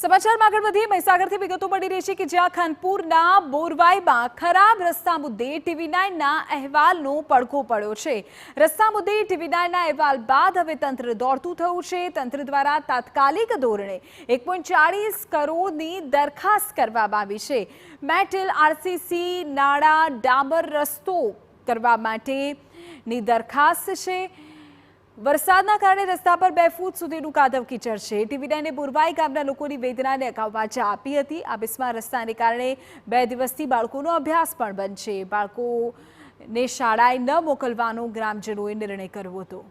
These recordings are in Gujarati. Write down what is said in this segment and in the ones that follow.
સમાચારમાં આગળ વધીએ મહીસાગરથી વિગતો મળી રહી છે કે જ્યાં ખાનપુરના બોરવાઈમાં ખરાબ રસ્તા મુદ્દે TV9ના અહેવાલનો પડઘો પડ્યો છે। રસ્તા મુદ્દે TV9ના અહેવાલ બાદ હવે તંત્ર દોડતું થયું છે। તંત્ર દ્વારા તાત્કાલિક ધોરણે 1.40 કરોડની દરખાસ્ત કરવામાં આવી છે। મેટલ આરસીસી નાળા ડામર રસ્તો કરવા માટેની દરખાસ્ત છે। વરસાદના કારણે રસ્તા પર 2 ફૂટ સુધીનું કાદવ કીચડ છે। TV9એ બોરવાઈ ગામના લોકોની વેદનાને અગાઉ વાચા આપી હતી। આ બિસ્માર રસ્તાને કારણે 2 દિવસથી બાળકોનો અભ્યાસ પણ બંધ છે। બાળકોને શાળાએ ન મોકલવાનો ગ્રામજનોએ નિર્ણય કર્યો હતો।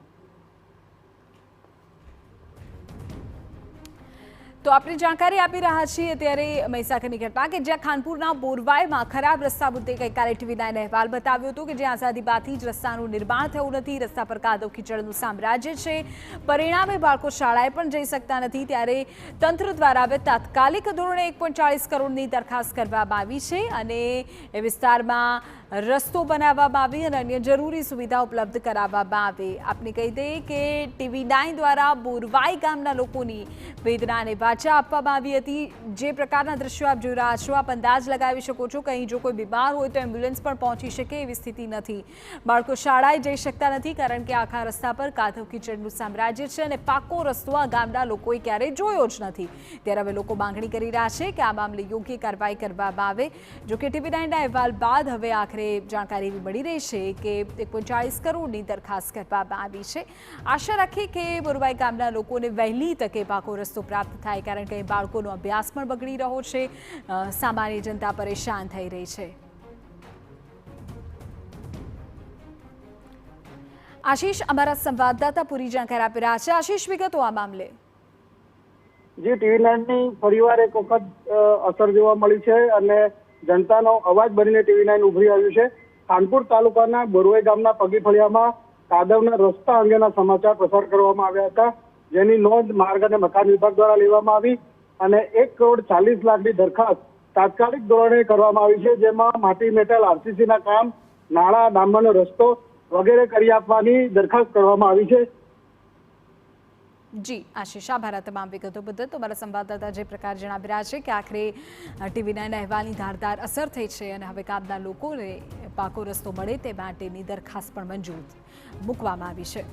તો આપણે જાણકારી આપી રહ્યા છીએ ત્યારે મહીસાગરની ઘટના કે જ્યાં ખાનપુરના બોરવાઈમાં ખરાબ રસ્તા મુદ્દે ગઈકાલે TV9 અહેવાલ બતાવ્યો હતો કે જ્યાં આઝાદી બાદથી જ રસ્તાનું નિર્માણ થયું નથી। રસ્તા પર કાદવ કીચડનું સામ્રાજ્ય છે। પરિણામે બાળકો શાળાએ પણ જઈ શકતા નથી। ત્યારે તંત્ર દ્વારા હવે તાત્કાલિક ધોરણે 1.40 કરોડની દરખાસ્ત કરવામાં આવી છે અને એ વિસ્તારમાં રસ્તો બનાવવામાં આવી અને અન્ય જરૂરી સુવિધા ઉપલબ્ધ કરાવવામાં આવે। આપને કહી દઈએ કે TV9 દ્વારા બોરવાઈ ગામના લોકોની વેદનાને વાચા આપવામાં આવી હતી। જે પ્રકારના દ્રશ્યો આપ જોઈ રહ્યા છો આપ અંદાજ લગાવી શકો છો કે અહીં જો કોઈ બીમાર હોય તો એમ્બ્યુલન્સ પણ પહોંચી શકે એવી સ્થિતિ નથી। બાળકો શાળાએ જઈ શકતા નથી કારણ કે આખા રસ્તા પર કાદવ કીચડનું સામ્રાજ્ય છે અને પાકો રસ્તો આ ગામના લોકોએ ક્યારેય જોયો જ નથી। ત્યારે હવે લોકો માંગણી કરી રહ્યા છે કે આ મામલે યોગ્ય કાર્યવાહી કરવામાં આવે। જો કે TV9ના અહેવાલ બાદ હવે આખરે જાણકારી એવી મળી રહી છે કે 1.40 કરોડની દરખાસ્ત કરવામાં આવી છે। આશા રાખીએ કે બોરવાઈ ગામના લોકોને વહેલી તકે પાકો રસ્તો પ્રાપ્ત થાય કારણ કે બાળકોનો અભ્યાસ પણ બગડી રહ્યો છે। સામાન્ય જનતા પરેશાન થઈ રહી છે। આશીષ અમારા સંવાદદાતા પૂરી જાણકારી આપી રહ્યા છે। આશીષ વિગતો આ મામલે। જે TV9ની ફરીવાર એક વખત અસર જોવા મળી છે અને જનતાનો અવાજ બનીને TV9 ઉભરી આવ્યું છે। ખાનપુર તાલુકાના બોરવાઈ ગામના પગી ફળિયામાં કાદવના રસ્તા અંગેના સમાચાર પ્રસાર કરવામાં આવ્યા હતા, જેની નોંધ માર્ગ અને મકાન વિભાગ દ્વારા લેવામાં આવી અને 1.40 કરોડની દરખાસ્ત તાત્કાલિક ધોરણે કરવામાં આવી છે, જેમાં માટી મેટલ આરસીસીના કામ, નાળા ડામરનો રસ્તો વગેરે કરી આપવાની દરખાસ્ત કરવામાં આવી છે। જી આશીષ, આભાર તમામ વિગતો બદલ। તો મારા સંવાદદાતા જે પ્રકાર જણાવી રહ્યા છે કે આખરે TV9ના અહેવાલની ધારદાર અસર થઈ છે અને હવે ગામના લોકોને પાકો રસ્તો મળે તે માટેની દરખાસ્ત પણ મંજૂર મૂકવામાં આવી છે।